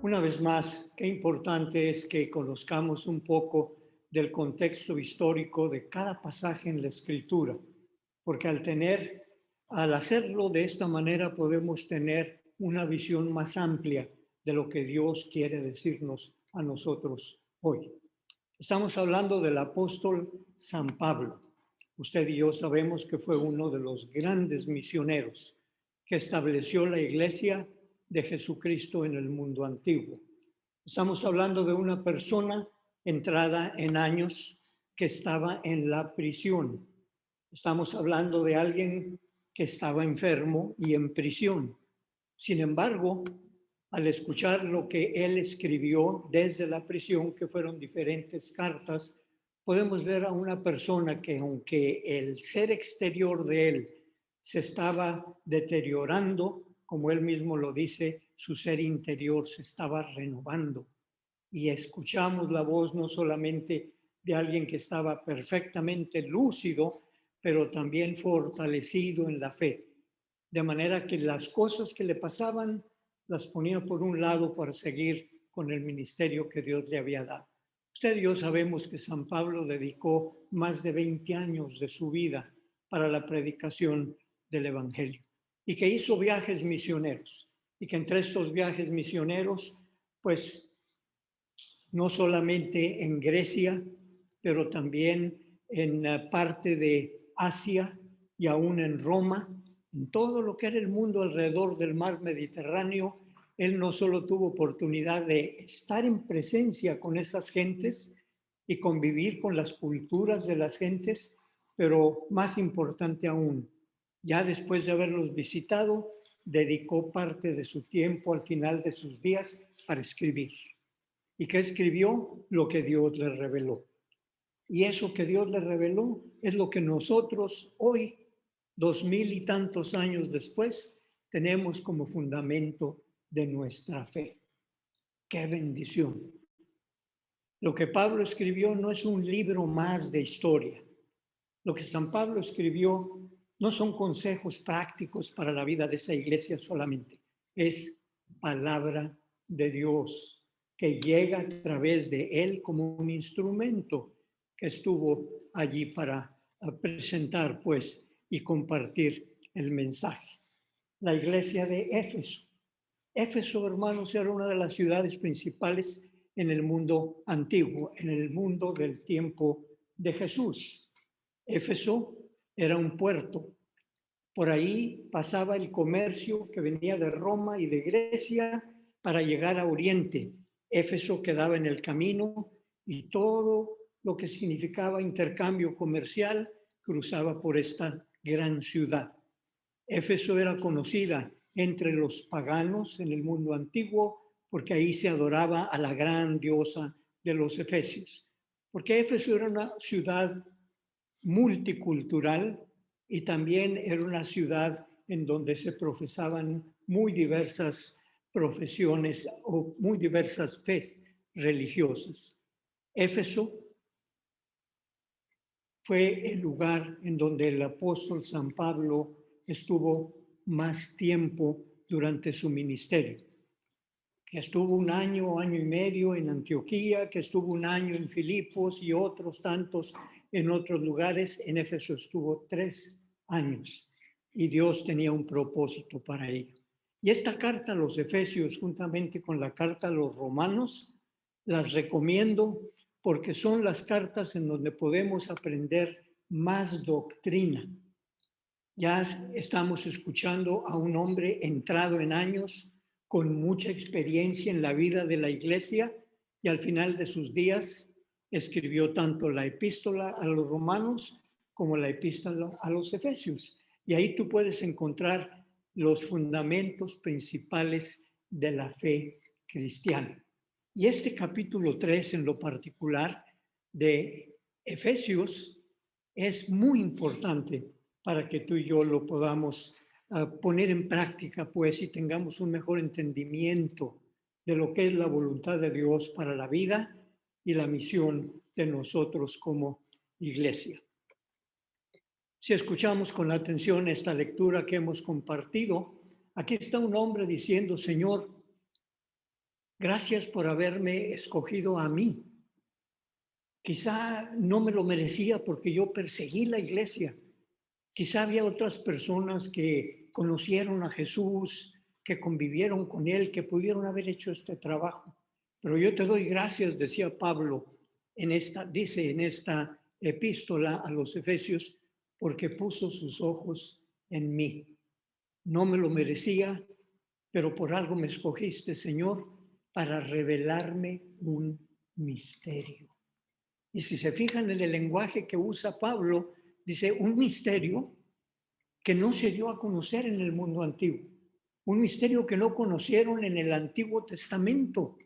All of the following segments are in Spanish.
Una vez más, qué importante es que conozcamos un poco del contexto histórico de cada pasaje en la Escritura, porque al hacerlo de esta manera podemos tener una visión más amplia de lo que Dios quiere decirnos a nosotros hoy. Estamos hablando del apóstol San Pablo. Usted y yo sabemos que fue uno de los grandes misioneros que estableció la iglesia de Jesucristo en el mundo antiguo. Estamos hablando de una persona entrada en años que estaba en la prisión. Estamos hablando de alguien que estaba enfermo y en prisión. Sin embargo, al escuchar lo que él escribió desde la prisión, que fueron diferentes cartas, podemos ver a una persona que, aunque el ser exterior de él se estaba deteriorando, como él mismo lo dice, su ser interior se estaba renovando. Y escuchamos la voz no solamente de alguien que estaba perfectamente lúcido, pero también fortalecido en la fe. De manera que las cosas que le pasaban las ponía por un lado para seguir con el ministerio que Dios le había dado. Usted y yo sabemos que San Pablo dedicó más de 20 años de su vida para la predicación del Evangelio y que hizo viajes misioneros y que entre estos viajes misioneros, pues no solamente en Grecia, pero también en parte de Asia y aún en Roma, en todo lo que era el mundo alrededor del mar Mediterráneo. Él no solo tuvo oportunidad de estar en presencia con esas gentes y convivir con las culturas de las gentes, pero más importante aún, ya después de haberlos visitado, dedicó parte de su tiempo al final de sus días para escribir. ¿Y qué escribió? Lo que Dios le reveló. Y eso que Dios le reveló es lo que nosotros hoy, 2000 y tantos años después, tenemos como fundamento de nuestra fe. ¡Qué bendición! Lo que Pablo escribió no es un libro más de historia. Lo que San Pablo escribió no son consejos prácticos para la vida de esa iglesia solamente. Es palabra de Dios que llega a través de él como un instrumento que estuvo allí para presentar, pues, y compartir el mensaje. La iglesia de Éfeso. Éfeso, hermanos, era una de las ciudades principales en el mundo antiguo, en el mundo del tiempo de Jesús. Éfeso era un puerto. Por ahí pasaba el comercio que venía de Roma y de Grecia para llegar a Oriente. Éfeso quedaba en el camino y todo lo que significaba intercambio comercial cruzaba por esta gran ciudad. Éfeso era conocida entre los paganos en el mundo antiguo porque ahí se adoraba a la gran diosa de los efesios. Porque Éfeso era una ciudad multicultural y también era una ciudad en donde se profesaban muy diversas profesiones o muy diversas fes religiosas. Éfeso fue el lugar en donde el apóstol San Pablo estuvo más tiempo durante su ministerio, que estuvo un año, año y medio en Antioquía, que estuvo un año en Filipos y otros tantos en otros lugares. En Éfeso estuvo 3 años y Dios tenía un propósito para ello. Y esta carta a los Efesios, juntamente con la carta a los Romanos, las recomiendo porque son las cartas en donde podemos aprender más doctrina. Ya estamos escuchando a un hombre entrado en años, con mucha experiencia en la vida de la iglesia, y al final de sus días escribió tanto la epístola a los romanos como la epístola a los efesios. Y ahí tú puedes encontrar los fundamentos principales de la fe cristiana. Y este capítulo 3 en lo particular de Efesios es muy importante para que tú y yo lo podamos poner en práctica, pues, y tengamos un mejor entendimiento de lo que es la voluntad de Dios para la vida y la misión de nosotros como iglesia. Si escuchamos con atención esta lectura que hemos compartido, aquí está un hombre diciendo: Señor, Gracias por haberme escogido a mí. Quizá no me lo merecía porque yo perseguí la iglesia. Quizá había otras personas que conocieron a Jesús, que convivieron con él, que pudieron haber hecho este trabajo. Pero yo te doy gracias, decía Pablo, dice en esta epístola a los Efesios, porque puso sus ojos en mí. No me lo merecía, pero por algo me escogiste, Señor, para revelarme un misterio. Y si se fijan en el lenguaje que usa Pablo, dice un misterio que no se dio a conocer en el mundo antiguo, un misterio que no conocieron en el Antiguo Testamento,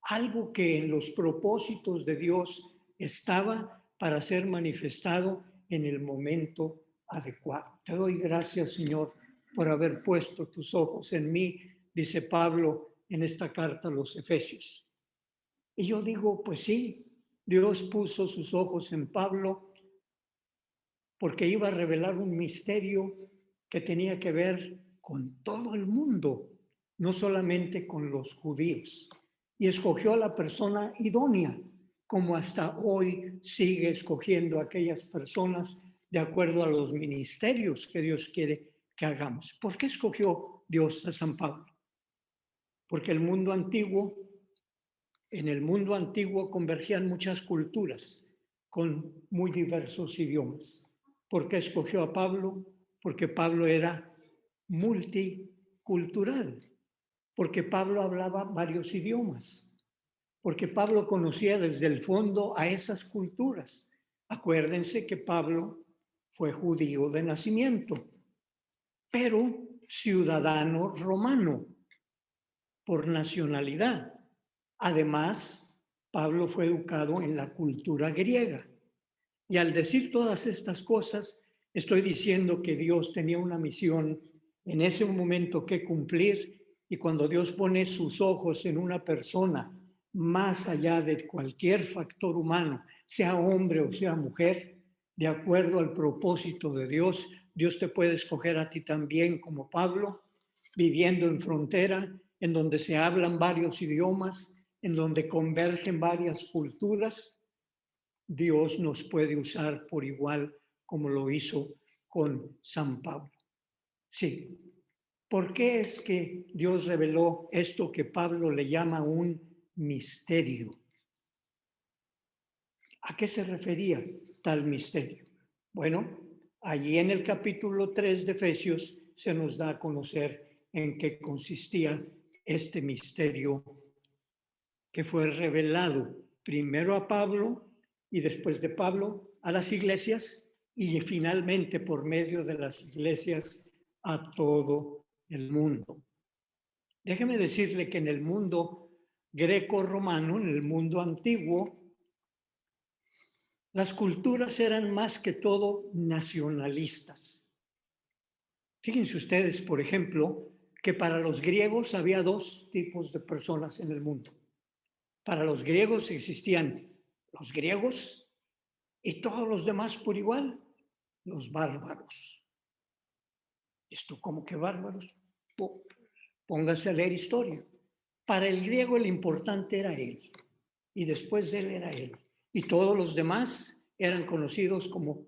algo que en los propósitos de Dios estaba para ser manifestado en el momento adecuado. Te doy gracias, Señor, por haber puesto tus ojos en mí, dice Pablo en esta carta a los Efesios. Y yo digo, pues sí, Dios puso sus ojos en Pablo porque iba a revelar un misterio que tenía que ver con todo el mundo, no solamente con los judíos. Y escogió a la persona idónea, como hasta hoy sigue escogiendo a aquellas personas de acuerdo a los ministerios que Dios quiere que hagamos. ¿Por qué escogió Dios a San Pablo? Porque en el mundo antiguo convergían muchas culturas con muy diversos idiomas. ¿Por qué escogió a Pablo? Porque Pablo era multicultural, porque Pablo hablaba varios idiomas, porque Pablo conocía desde el fondo a esas culturas. Acuérdense que Pablo fue judío de nacimiento, pero ciudadano romano por nacionalidad. Además, Pablo fue educado en la cultura griega. Y al decir todas estas cosas, estoy diciendo que Dios tenía una misión en ese momento que cumplir, y cuando Dios pone sus ojos en una persona, más allá de cualquier factor humano, sea hombre o sea mujer, de acuerdo al propósito de Dios, Dios te puede escoger a ti también como Pablo, viviendo en frontera, en donde se hablan varios idiomas, en donde convergen varias culturas. Dios nos puede usar por igual como lo hizo con San Pablo. Sí. ¿Por qué es que Dios reveló esto que Pablo le llama un misterio? ¿A qué se refería tal misterio? Bueno, allí en el capítulo 3 de Efesios se nos da a conocer en qué consistía este misterio que fue revelado primero a Pablo y después de Pablo a las iglesias y finalmente por medio de las iglesias a todo el mundo. Déjeme decirle que en el mundo greco-romano, en el mundo antiguo, las culturas eran más que todo nacionalistas. Fíjense ustedes, por ejemplo, que para los griegos había dos tipos de personas en el mundo. Para los griegos existían los griegos y todos los demás por igual, los bárbaros. ¿Esto cómo que bárbaros? Póngase a leer historia. Para el griego el importante era él y después de él era él. Y todos los demás eran conocidos como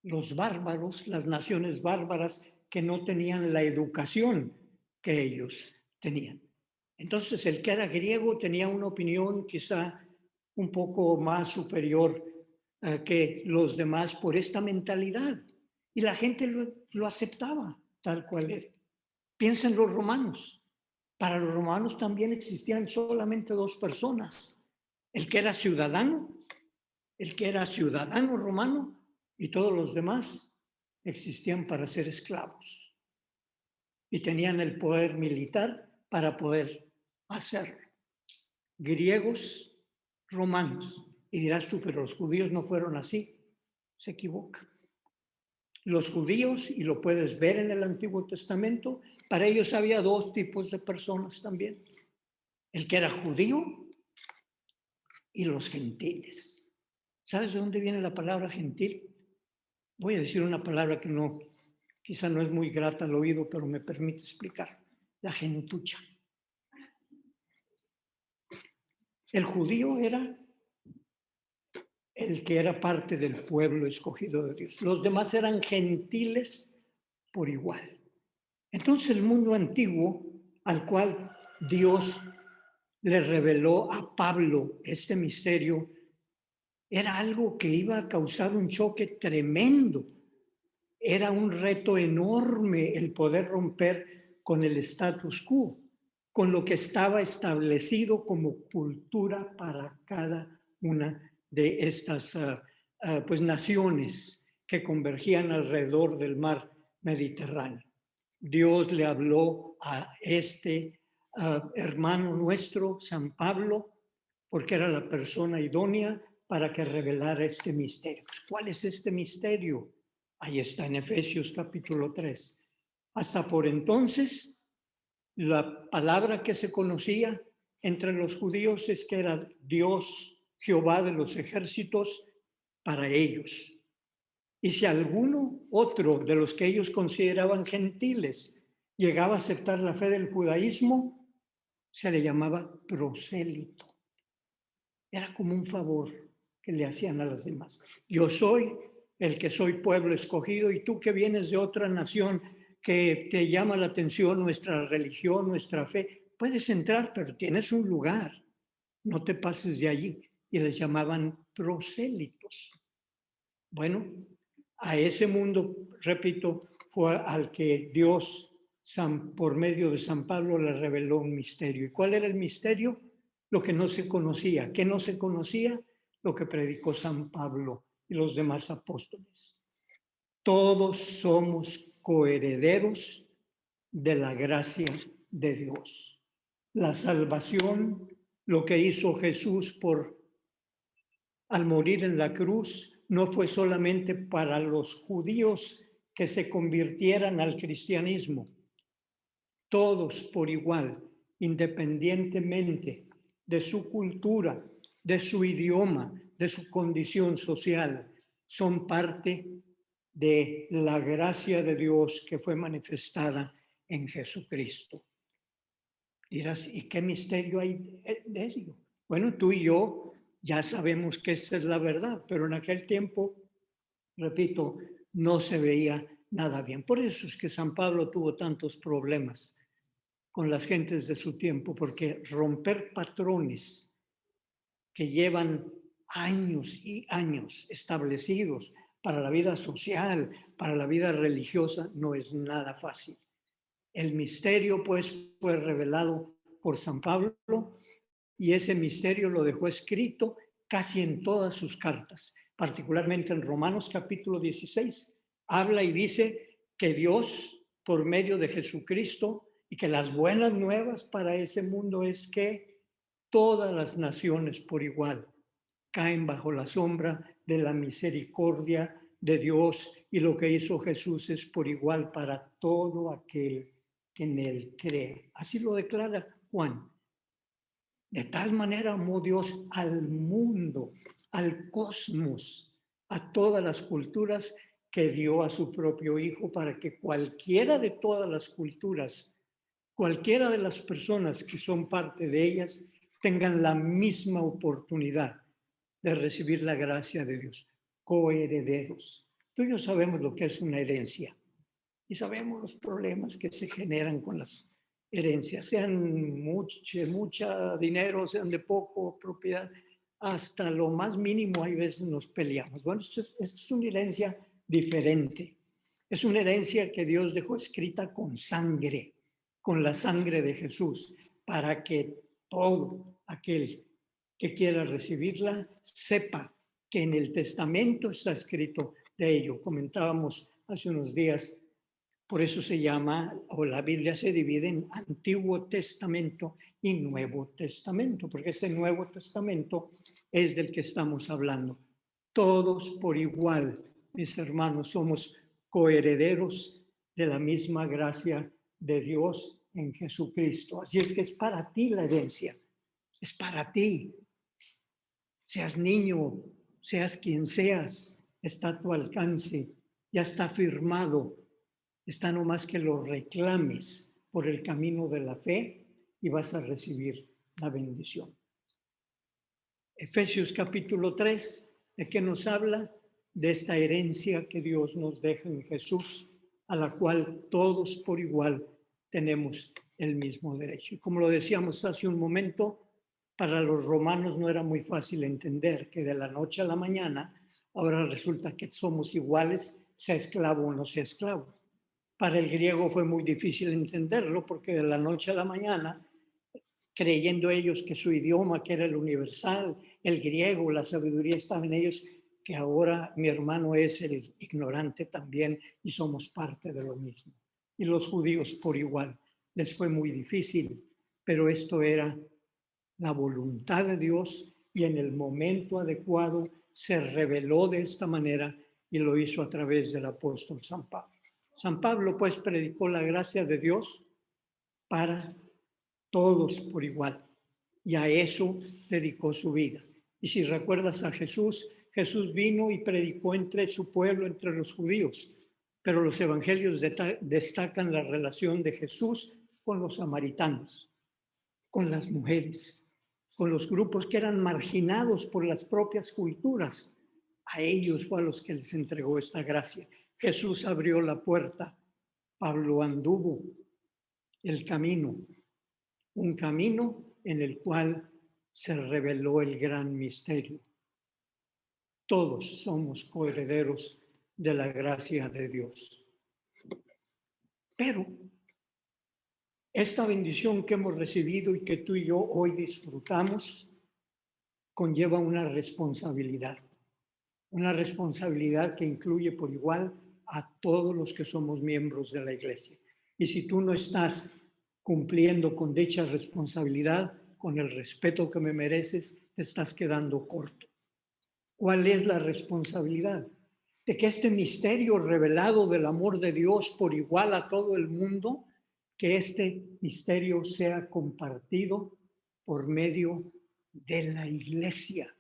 los bárbaros, las naciones bárbaras que no tenían la educación que ellos tenían. Entonces el que era griego tenía una opinión quizá un poco más superior que los demás por esta mentalidad. Y la gente lo aceptaba tal cual era. Piensa en los romanos. Para los romanos también existían solamente dos personas. El que era ciudadano romano, y todos los demás existían para ser esclavos. Y tenían el poder militar para poder hacerlo. Griegos, romanos. Y dirás tú, pero los judíos no fueron así. Se equivoca. Los judíos, y lo puedes ver en el Antiguo Testamento, para ellos había dos tipos de personas también. El que era judío y los gentiles. ¿Sabes de dónde viene la palabra gentil? Voy a decir una palabra que quizá no es muy grata al oído, pero me permite explicar. La gentucha. El judío era el que era parte del pueblo escogido de Dios. Los demás eran gentiles por igual. Entonces el mundo antiguo al cual Dios le reveló a Pablo este misterio era algo que iba a causar un choque tremendo. Era un reto enorme el poder romper con el status quo, con lo que estaba establecido como cultura para cada una de estas pues naciones que convergían alrededor del mar Mediterráneo. Dios le habló a este hermano nuestro, San Pablo, porque era la persona idónea para que revelara este misterio. ¿Cuál es este misterio? Ahí está en Efesios capítulo 3. Hasta por entonces, la palabra que se conocía entre los judíos es que era Dios, Jehová de los ejércitos, para ellos. Y si alguno otro de los que ellos consideraban gentiles llegaba a aceptar la fe del judaísmo, se le llamaba prosélito. Era como un favor que le hacían a los demás. Yo soy el que soy pueblo escogido y tú que vienes de otra nación que te llama la atención nuestra religión, nuestra fe, puedes entrar, pero tienes un lugar, no te pases de allí. Y les llamaban prosélitos. Bueno, a ese mundo, repito, fue al que Dios, por medio de San Pablo, le reveló un misterio. ¿Y cuál era el misterio? Lo que no se conocía. ¿Qué no se conocía? Lo que predicó San Pablo y los demás apóstoles. Todos somos coherederos de la gracia de Dios. La salvación, lo que hizo Jesús al morir en la cruz, no fue solamente para los judíos que se convirtieran al cristianismo. Todos por igual, independientemente de su cultura, de su idioma, de su condición social, son parte de la gracia de Dios que fue manifestada en Jesucristo. Dirás, ¿y qué misterio hay de ello? Bueno, tú y yo ya sabemos que esta es la verdad, pero en aquel tiempo, repito, no se veía nada bien. Por eso es que San Pablo tuvo tantos problemas con las gentes de su tiempo, porque romper patrones que llevan años y años establecidos para la vida social, para la vida religiosa, no es nada fácil. El misterio, pues, fue revelado por San Pablo y ese misterio lo dejó escrito casi en todas sus cartas, particularmente en Romanos capítulo 16. Habla y dice que Dios, por medio de Jesucristo, y que las buenas nuevas para ese mundo es que todas las naciones por igual caen bajo la sombra de la misericordia de Dios y lo que hizo Jesús es por igual para todo aquel que en él cree. Así lo declara Juan. De tal manera amó Dios al mundo, al cosmos, a todas las culturas, que dio a su propio Hijo para que cualquiera de todas las culturas, cualquiera de las personas que son parte de ellas, tengan la misma oportunidad de recibir la gracia de Dios, coherederos. Tú y yo sabemos lo que es una herencia y sabemos los problemas que se generan con las herencias, sean mucha dinero, sean de poco propiedad, hasta lo más mínimo hay veces nos peleamos. Bueno, esta es una herencia diferente. Es una herencia que Dios dejó escrita con sangre, con la sangre de Jesús, para que todo aquel que quiera recibirla sepa que en el testamento está escrito de ello. Comentábamos hace unos días, por eso se llama, o la Biblia se divide en Antiguo Testamento y Nuevo Testamento, porque este Nuevo Testamento es del que estamos hablando. Todos por igual, mis hermanos, somos coherederos de la misma gracia de Dios en Jesucristo. Así es que es para ti la herencia, es para ti. Seas niño, seas quien seas, está a tu alcance, ya está firmado. Está nomás que lo reclames por el camino de la fe y vas a recibir la bendición. Efesios capítulo 3, ¿de qué nos habla? De esta herencia que Dios nos deja en Jesús, a la cual todos por igual tenemos el mismo derecho. Y como lo decíamos hace un momento, para los romanos no era muy fácil entender que de la noche a la mañana ahora resulta que somos iguales, sea esclavo o no sea esclavo. Para el griego fue muy difícil entenderlo porque de la noche a la mañana, creyendo ellos que su idioma, que era el universal, el griego, la sabiduría estaba en ellos, que ahora mi hermano es el ignorante también y somos parte de lo mismo. Y los judíos por igual. Les fue muy difícil, pero esto era la voluntad de Dios y en el momento adecuado se reveló de esta manera y lo hizo a través del apóstol San Pablo. San Pablo pues predicó la gracia de Dios para todos por igual y a eso dedicó su vida. Y si recuerdas a Jesús, Jesús vino y predicó entre su pueblo, entre los judíos, pero los evangelios destacan la relación de Jesús con los samaritanos, con las mujeres, con los grupos que eran marginados por las propias culturas. A ellos fue a los que les entregó esta gracia. Jesús abrió la puerta, Pablo anduvo el camino, un camino en el cual se reveló el gran misterio. Todos somos coherederos de la gracia de Dios. Pero esta bendición que hemos recibido y que tú y yo hoy disfrutamos conlleva una responsabilidad que incluye por igual a todos los que somos miembros de la iglesia. Y si tú no estás cumpliendo con dicha responsabilidad, con el respeto que me mereces, te estás quedando corto. ¿Cuál es la responsabilidad? De que este misterio revelado del amor de Dios por igual a todo el mundo, que este misterio sea compartido por medio de la iglesia.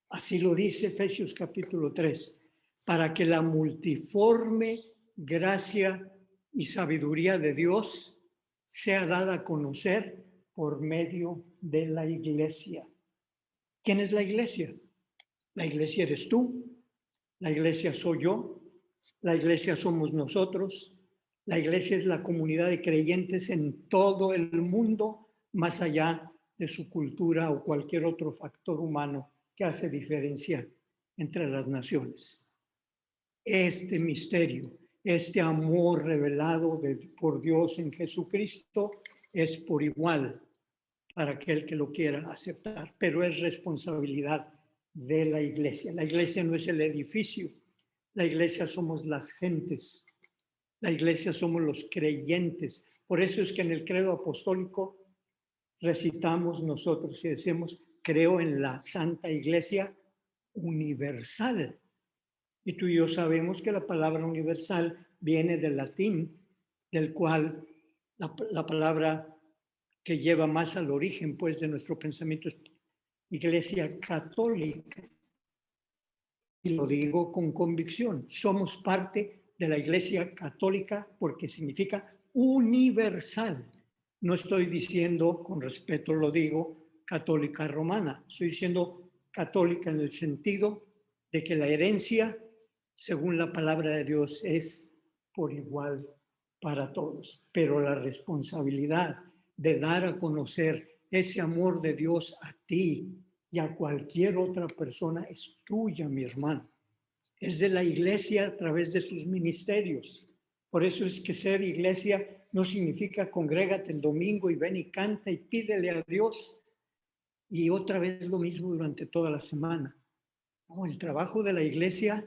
Así lo dice Efesios capítulo 3, para que la multiforme gracia y sabiduría de Dios sea dada a conocer por medio de la iglesia. ¿Quién es la iglesia? La iglesia eres tú, la iglesia soy yo, la iglesia somos nosotros, la iglesia es la comunidad de creyentes en todo el mundo, más allá de su cultura o cualquier otro factor humano que hace diferencia entre las naciones. Este misterio, este amor revelado por Dios en Jesucristo es por igual para aquel que lo quiera aceptar, pero es responsabilidad de la iglesia. La iglesia no es el edificio, la iglesia somos las gentes, la iglesia somos los creyentes. Por eso es que en el credo apostólico recitamos nosotros y decimos, creo en la Santa Iglesia universal. Y tú y yo sabemos que la palabra universal viene del latín, del cual la palabra que lleva más al origen pues de nuestro pensamiento es Iglesia Católica. Y lo digo con convicción, somos parte de la Iglesia Católica porque significa universal. No estoy diciendo, con respeto lo digo, católica romana, estoy diciendo católica en el sentido de que la herencia, según la palabra de Dios, es por igual para todos, pero la responsabilidad de dar a conocer ese amor de Dios a ti y a cualquier otra persona es tuya, mi hermano. Es de la iglesia a través de sus ministerios. Por eso es que ser iglesia no significa congrégate el domingo y ven y canta y pídele a Dios y otra vez lo mismo durante toda la semana. No, el trabajo de la iglesia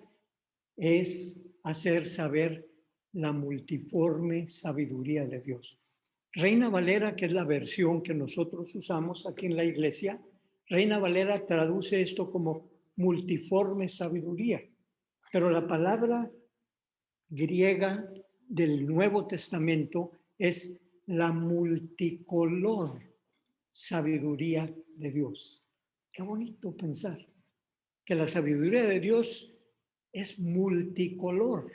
es hacer saber la multiforme sabiduría de Dios. Reina Valera, que es la versión que nosotros usamos aquí en la iglesia, Reina Valera traduce esto como multiforme sabiduría, pero la palabra griega del Nuevo Testamento es la multicolor sabiduría de Dios. Qué bonito pensar que la sabiduría de Dios es multicolor.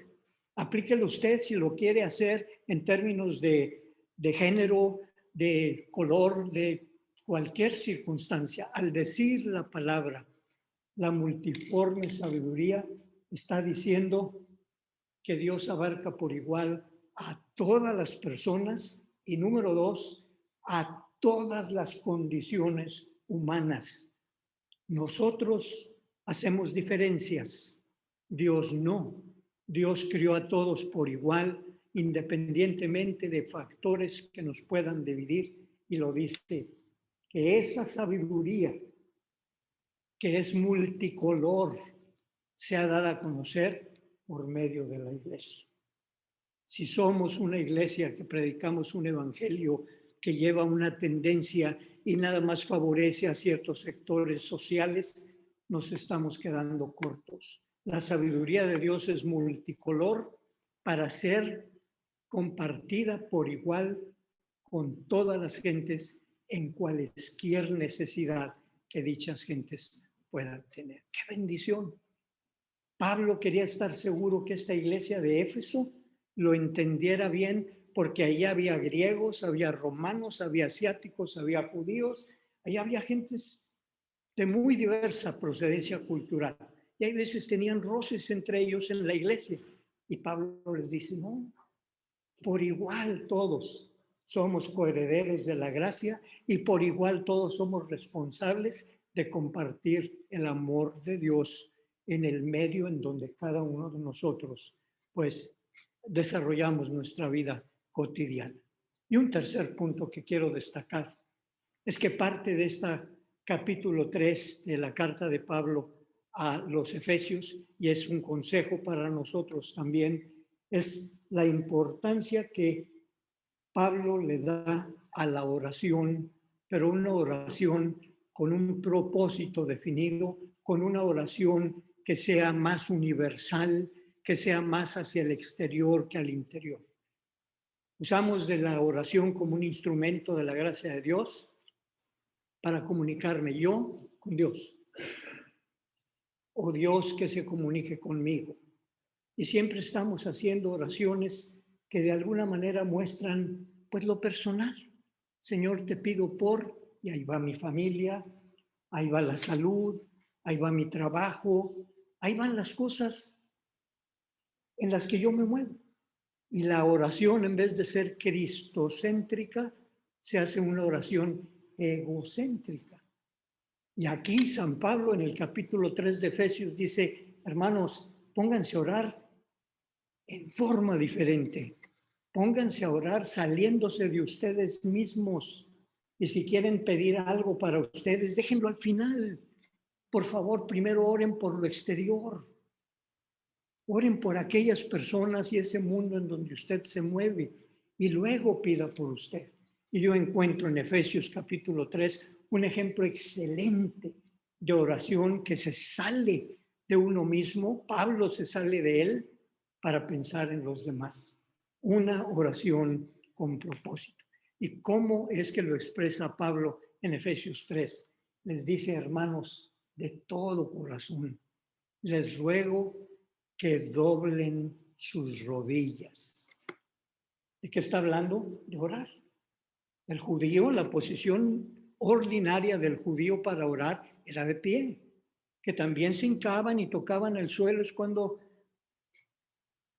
Aplíquelo usted si lo quiere hacer en términos de género, de color, de cualquier circunstancia, al decir la palabra, la multiforme sabiduría, está diciendo que Dios abarca por igual a todas las personas y número dos, a todas las condiciones humanas. Nosotros hacemos diferencias, Dios no. Dios crió a todos por igual, independientemente de factores que nos puedan dividir, y lo dice, que esa sabiduría que es multicolor sea dada a conocer por medio de la iglesia. Si somos una iglesia que predicamos un evangelio que lleva una tendencia y nada más favorece a ciertos sectores sociales, nos estamos quedando cortos. La sabiduría de Dios es multicolor para ser compartida por igual con todas las gentes en cualquier necesidad que dichas gentes puedan tener. ¡Qué bendición! Pablo quería estar seguro que esta iglesia de Éfeso lo entendiera bien, porque ahí había griegos, había romanos, había asiáticos, había judíos, ahí había gentes de muy diversa procedencia cultural. Y hay veces tenían roces entre ellos en la iglesia. Y Pablo les dice, no, por igual todos somos coherederos de la gracia y por igual todos somos responsables de compartir el amor de Dios en el medio en donde cada uno de nosotros pues desarrollamos nuestra vida cotidiana. Y un tercer punto que quiero destacar es que parte de este capítulo 3 de la carta de Pablo a los Efesios, y es un consejo para nosotros también, es la importancia que Pablo le da a la oración, pero una oración con un propósito definido, con una oración que sea más universal, que sea más hacia el exterior que al interior. Usamos de la oración como un instrumento de la gracia de Dios para comunicarme yo con Dios, o Dios que se comunique conmigo. Y siempre estamos haciendo oraciones que de alguna manera muestran pues lo personal. Señor, te pido por, y ahí va mi familia, ahí va la salud, ahí va mi trabajo, ahí van las cosas en las que yo me muevo. Y la oración, en vez de ser cristocéntrica, se hace una oración egocéntrica. Y aquí San Pablo en el capítulo 3 de Efesios dice, hermanos, pónganse a orar en forma diferente. Pónganse a orar saliéndose de ustedes mismos. Y si quieren pedir algo para ustedes, déjenlo al final. Por favor, primero oren por lo exterior. Oren por aquellas personas y ese mundo en donde usted se mueve. Y luego pida por usted. Y yo encuentro en Efesios capítulo 3 un ejemplo excelente de oración que se sale de uno mismo. Pablo se sale de él para pensar en los demás. Una oración con propósito. ¿Y cómo es que lo expresa Pablo en Efesios 3? Les dice, hermanos, de todo corazón, les ruego que doblen sus rodillas. ¿De qué está hablando? De orar. El judío, la posición ordinaria del judío para orar era de pie, que también se hincaban y tocaban el suelo es cuando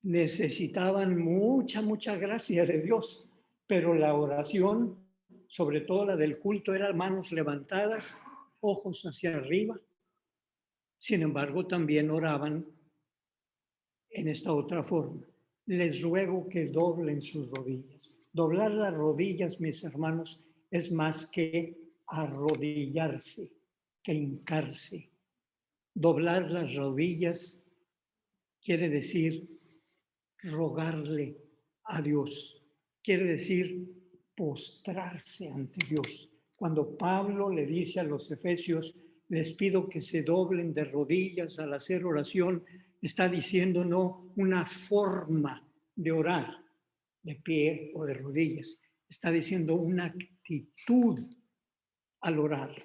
necesitaban mucha gracia de Dios, pero la oración, sobre todo la del culto, era manos levantadas, ojos hacia arriba. Sin embargo, también oraban en esta otra forma. Les ruego que doblen sus rodillas. Doblar las rodillas, mis hermanos, es más que arrodillarse, que hincarse. Doblar las rodillas quiere decir rogarle a Dios. Quiere decir postrarse ante Dios. Cuando Pablo le dice a los efesios, les pido que se doblen de rodillas al hacer oración, está diciendo no una forma de orar, de pie o de rodillas. Está diciendo una actitud al orar.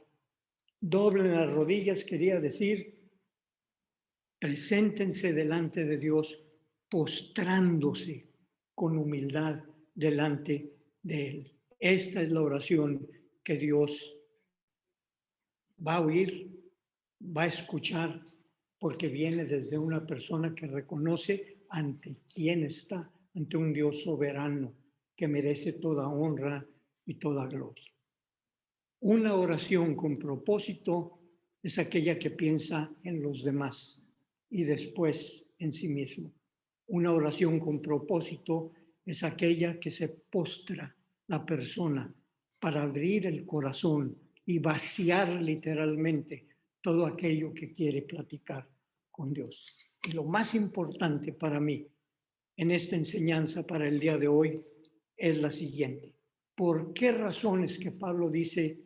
Doblen las rodillas quería decir, preséntense delante de Dios postrándose con humildad delante de Él. Esta es la oración que Dios va a oír, va a escuchar, porque viene desde una persona que reconoce ante quién está, ante un Dios soberano que merece toda honra y toda gloria. Una oración con propósito es aquella que piensa en los demás y después en sí mismo. Una oración con propósito es aquella que se postra la persona para abrir el corazón y vaciar literalmente todo aquello que quiere platicar con Dios. Y lo más importante para mí en esta enseñanza para el día de hoy es la siguiente. ¿Por qué razones que Pablo dice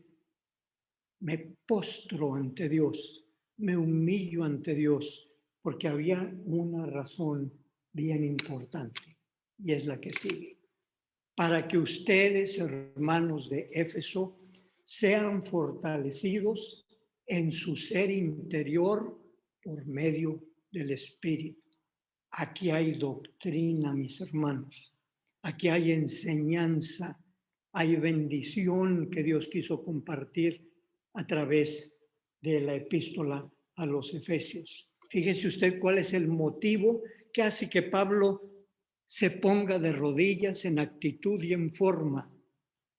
me postro ante Dios, me humillo ante Dios? Porque había una razón bien importante y es la que sigue. Para que ustedes, hermanos de Éfeso, sean fortalecidos en su ser interior por medio del Espíritu. Aquí hay doctrina, mis hermanos. Aquí hay enseñanza, hay bendición que Dios quiso compartir a través de la epístola a los Efesios. Fíjese usted cuál es el motivo que hace que Pablo se ponga de rodillas en actitud y en forma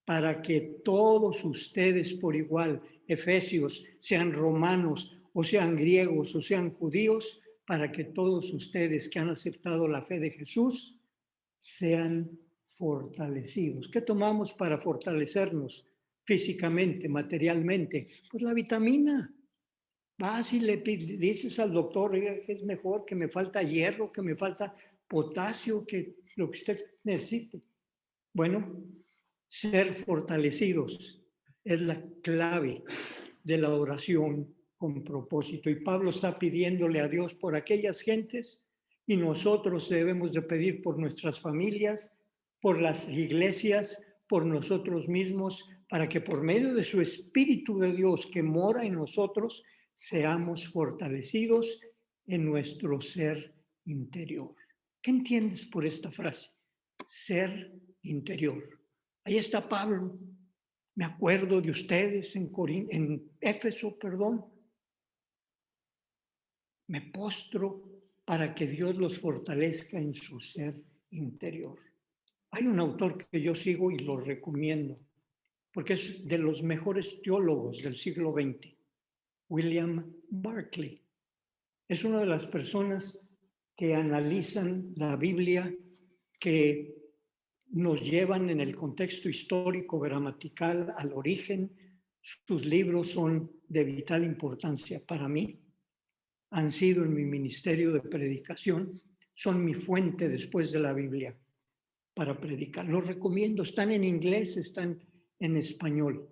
para que todos ustedes por igual, Efesios, sean romanos o sean griegos o sean judíos, para que todos ustedes que han aceptado la fe de Jesús sean fortalecidos. ¿Qué tomamos para fortalecernos físicamente, materialmente? Pues la vitamina. Vas y le dices al doctor, que es mejor, que me falta hierro, que me falta potasio, que lo que usted necesite. Bueno, ser fortalecidos es la clave de la oración con propósito. Y Pablo está pidiéndole a Dios por aquellas gentes y nosotros debemos de pedir por nuestras familias, por las iglesias, por nosotros mismos, para que por medio de su Espíritu de Dios que mora en nosotros, seamos fortalecidos en nuestro ser interior. ¿Qué entiendes por esta frase? Ser interior. Ahí está Pablo. Me acuerdo de ustedes en Éfeso, perdón. Me postro para que Dios los fortalezca en su ser interior. Hay un autor que yo sigo y lo recomiendo, porque es de los mejores teólogos del siglo XX, William Barclay. Es una de las personas que analizan la Biblia, que nos llevan en el contexto histórico, gramatical, al origen. Sus libros son de vital importancia para mí. Han sido en mi ministerio de predicación, son mi fuente después de la Biblia para predicar. Los recomiendo, están en inglés, están en español.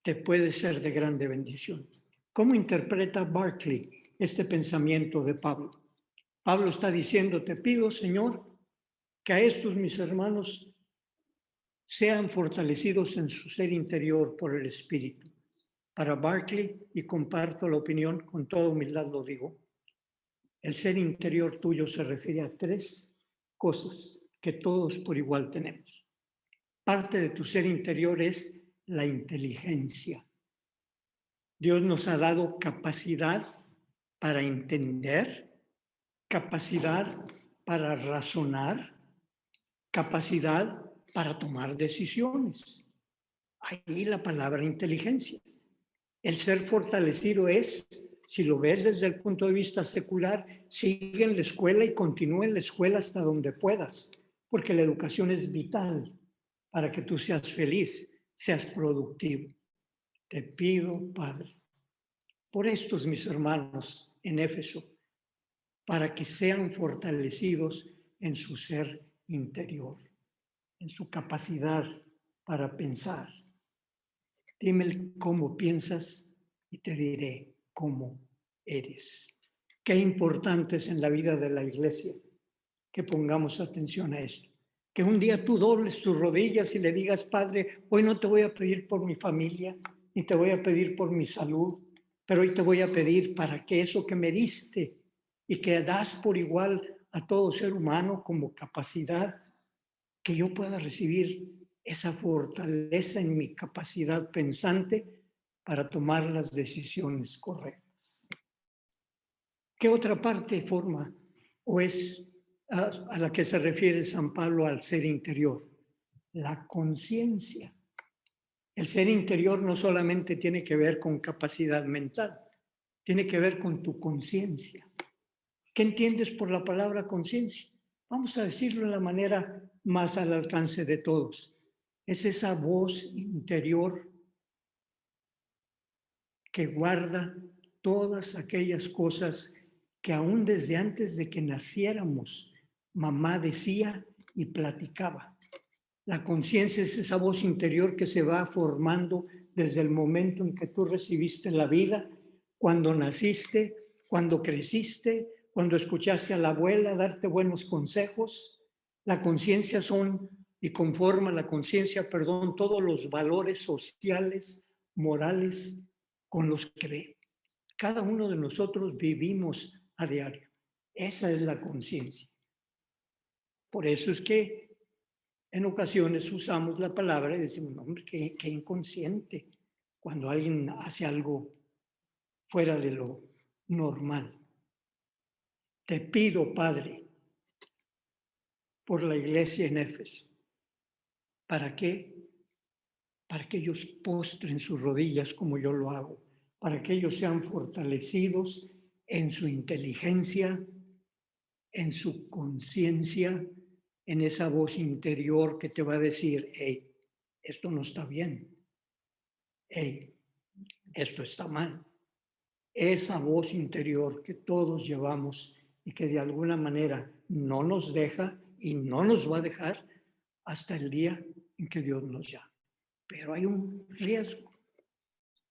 Te puede ser de grande bendición. ¿Cómo interpreta Barclay este pensamiento de Pablo? Pablo está diciendo, te pido, Señor, que a estos mis hermanos sean fortalecidos en su ser interior por el Espíritu. Para Barclay, y comparto la opinión, con toda humildad lo digo, el ser interior tuyo se refiere a tres cosas que todos por igual tenemos. Parte de tu ser interior es la inteligencia. Dios nos ha dado capacidad para entender, capacidad para razonar, capacidad para tomar decisiones. Ahí la palabra inteligencia. El ser fortalecido es, si lo ves desde el punto de vista secular, sigue en la escuela y continúa en la escuela hasta donde puedas, porque la educación es vital para que tú seas feliz, seas productivo. Te pido, Padre, por estos mis hermanos en Éfeso, para que sean fortalecidos en su ser interior, en su capacidad para pensar. Dime cómo piensas y te diré cómo eres. Qué importante es en la vida de la iglesia que pongamos atención a esto. Que un día tú dobles tus rodillas y le digas, Padre, hoy no te voy a pedir por mi familia, ni te voy a pedir por mi salud, pero hoy te voy a pedir para que eso que me diste y que das por igual a todo ser humano como capacidad, que yo pueda recibir esa fortaleza en mi capacidad pensante para tomar las decisiones correctas. ¿Qué otra parte forma o es a la que se refiere San Pablo al ser interior? La conciencia. El ser interior no solamente tiene que ver con capacidad mental, tiene que ver con tu conciencia. ¿Qué entiendes por la palabra conciencia? Vamos a decirlo de la manera más al alcance de todos. Es esa voz interior que guarda todas aquellas cosas que aún desde antes de que naciéramos, mamá decía y platicaba. La conciencia es esa voz interior que se va formando desde el momento en que tú recibiste la vida, cuando naciste, cuando creciste, cuando escuchaste a la abuela darte buenos consejos. La conciencia son y conforma la conciencia, perdón, todos los valores sociales, morales con los que cada uno de nosotros vivimos a diario. Esa es la conciencia. Por eso es que en ocasiones usamos la palabra y decimos, no, hombre, qué inconsciente cuando alguien hace algo fuera de lo normal. Te pido, Padre, por la iglesia en Éfeso. ¿Para qué? Para que ellos postren sus rodillas como yo lo hago, para que ellos sean fortalecidos en su inteligencia, en su conciencia, en esa voz interior que te va a decir, hey, esto no está bien. Hey, esto está mal. Esa voz interior que todos llevamos y que de alguna manera no nos deja y no nos va a dejar hasta el día en que Dios nos llame. Pero hay un riesgo.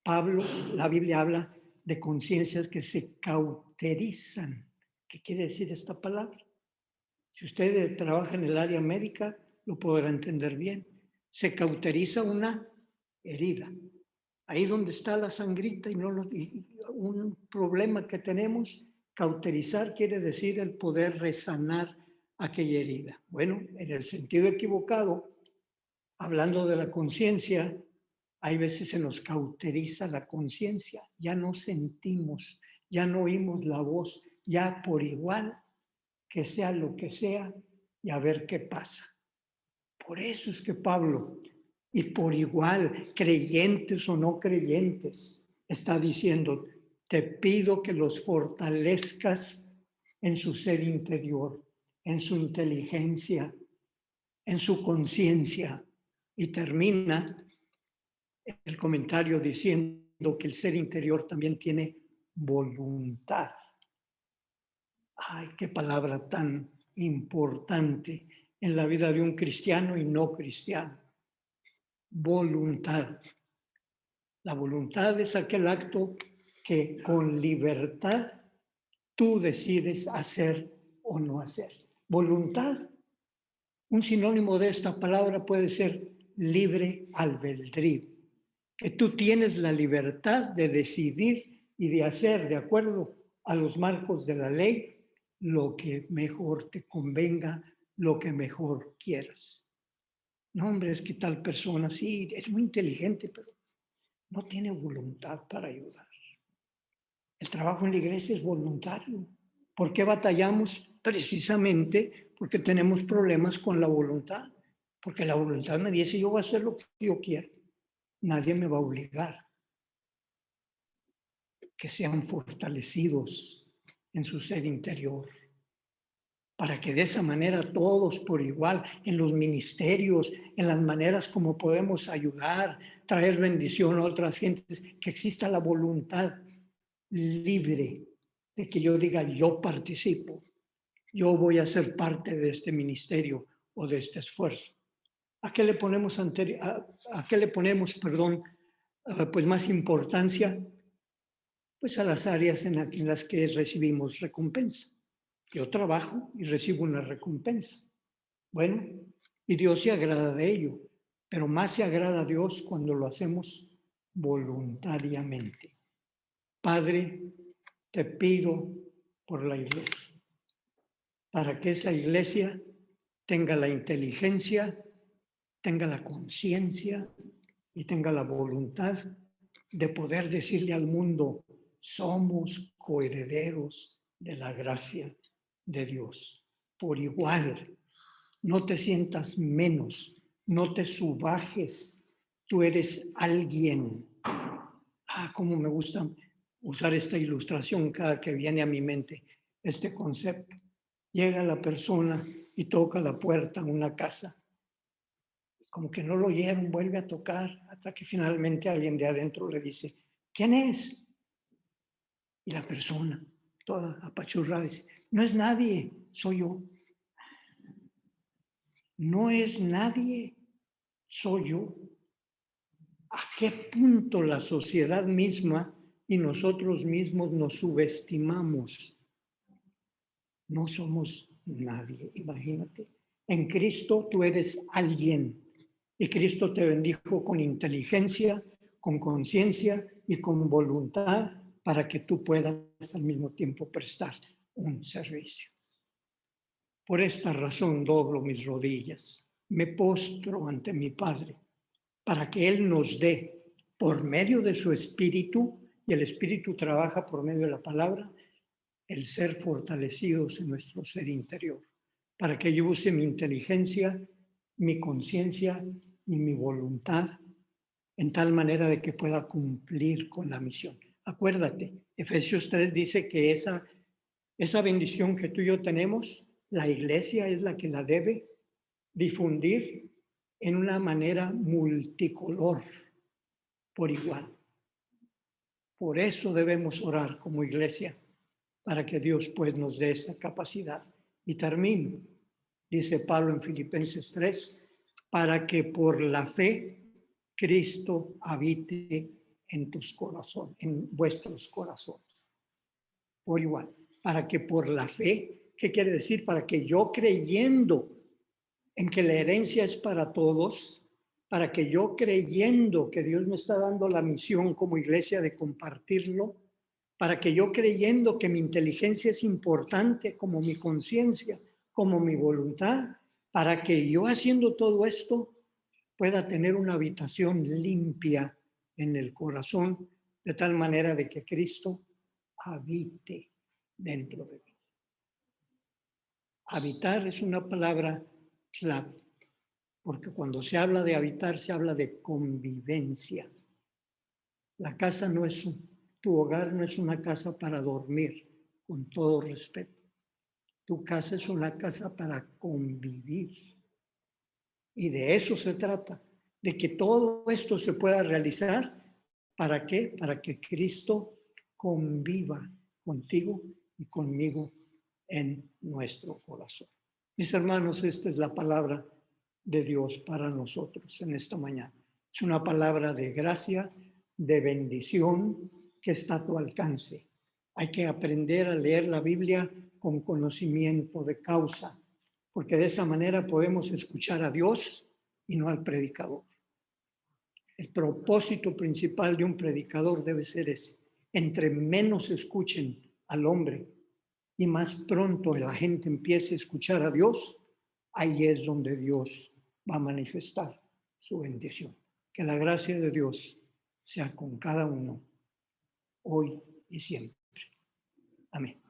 Pablo, la Biblia habla de conciencias que se cauterizan. ¿Qué quiere decir esta palabra? Si usted trabaja en el área médica, lo podrá entender bien. Se cauteriza una herida. Ahí donde está la sangrita y un problema que tenemos, cauterizar quiere decir el poder resanar aquella herida. Bueno, en el sentido equivocado, hablando de la conciencia, hay veces se nos cauteriza la conciencia, ya no sentimos, ya no oímos la voz, ya por igual, que sea lo que sea, y a ver qué pasa. Por eso es que Pablo, y por igual, creyentes o no creyentes, está diciendo, te pido que los fortalezcas en su ser interior, en su inteligencia, en su conciencia. Y termina el comentario diciendo que el ser interior también tiene voluntad. Ay, qué palabra tan importante en la vida de un cristiano y no cristiano. Voluntad. La voluntad es aquel acto que con libertad tú decides hacer o no hacer. Voluntad. Un sinónimo de esta palabra puede ser libre albedrío, que tú tienes la libertad de decidir y de hacer de acuerdo a los marcos de la ley lo que mejor te convenga, lo que mejor quieras. No, hombre, es que tal persona sí, es muy inteligente, pero no tiene voluntad para ayudar. El trabajo en la iglesia es voluntario. ¿Por qué batallamos? Precisamente porque tenemos problemas con la voluntad. Porque la voluntad me dice, yo voy a hacer lo que yo quiero. Nadie me va a obligar. Que sean fortalecidos en su ser interior. Para que de esa manera todos por igual, en los ministerios, en las maneras como podemos ayudar, traer bendición a otras gentes, que exista la voluntad libre de que yo diga, yo participo, yo voy a ser parte de este ministerio o de este esfuerzo. ¿A qué le ponemos, pues más importancia? Pues a las áreas en las que recibimos recompensa. Yo trabajo y recibo una recompensa. Bueno, y Dios se agrada de ello, pero más se agrada a Dios cuando lo hacemos voluntariamente. Padre, te pido por la iglesia, para que esa iglesia tenga la inteligencia, tenga la conciencia y tenga la voluntad de poder decirle al mundo, somos coherederos de la gracia de Dios. Por igual, no te sientas menos, no te subajes, tú eres alguien. Cómo me gusta usar esta ilustración cada que viene a mi mente este concepto. Llega la persona y toca la puerta a una casa. Como que no lo oyeron, vuelve a tocar hasta que finalmente alguien de adentro le dice, ¿quién es? Y la persona, toda apachurrada, dice, no es nadie, soy yo. No es nadie, soy yo. ¿A qué punto la sociedad misma y nosotros mismos nos subestimamos? No somos nadie, imagínate. En Cristo tú eres alguien y Cristo te bendijo con inteligencia, con conciencia y con voluntad para que tú puedas al mismo tiempo prestar un servicio. Por esta razón doblo mis rodillas, me postro ante mi Padre para que Él nos dé por medio de su Espíritu, y el Espíritu trabaja por medio de la palabra, el ser fortalecidos en nuestro ser interior, para que yo use mi inteligencia, mi conciencia y mi voluntad en tal manera de que pueda cumplir con la misión. Acuérdate, Efesios 3 dice que esa bendición que tú y yo tenemos, la iglesia es la que la debe difundir en una manera multicolor, por igual. Por eso debemos orar como iglesia, para que Dios pues nos dé esta capacidad. Y termino, dice Pablo en Filipenses 3, para que por la fe Cristo habite en tus corazones, en vuestros corazones. Por igual, para que por la fe, ¿qué quiere decir? Para que yo creyendo en que la herencia es para todos, para que yo creyendo que Dios me está dando la misión como iglesia de compartirlo, para que yo creyendo que mi inteligencia es importante como mi conciencia, como mi voluntad, para que yo haciendo todo esto pueda tener una habitación limpia en el corazón, de tal manera de que Cristo habite dentro de mí. Habitar es una palabra clave, porque cuando se habla de habitar, se habla de convivencia. La casa no es, tu hogar no es una casa para dormir, con todo respeto. Tu casa es una casa para convivir. Y de eso se trata, de que todo esto se pueda realizar. ¿Para qué? Para que Cristo conviva contigo y conmigo en nuestro corazón. Mis hermanos, esta es la palabra de Dios para nosotros en esta mañana. Es una palabra de gracia, de bendición que está a tu alcance. Hay que aprender a leer la Biblia con conocimiento de causa, porque de esa manera podemos escuchar a Dios y no al predicador. El propósito principal de un predicador debe ser ese. Entre menos escuchen al hombre y más pronto la gente empiece a escuchar a Dios, ahí es donde Dios va a manifestar su bendición. Que la gracia de Dios sea con cada uno, hoy y siempre. Amén.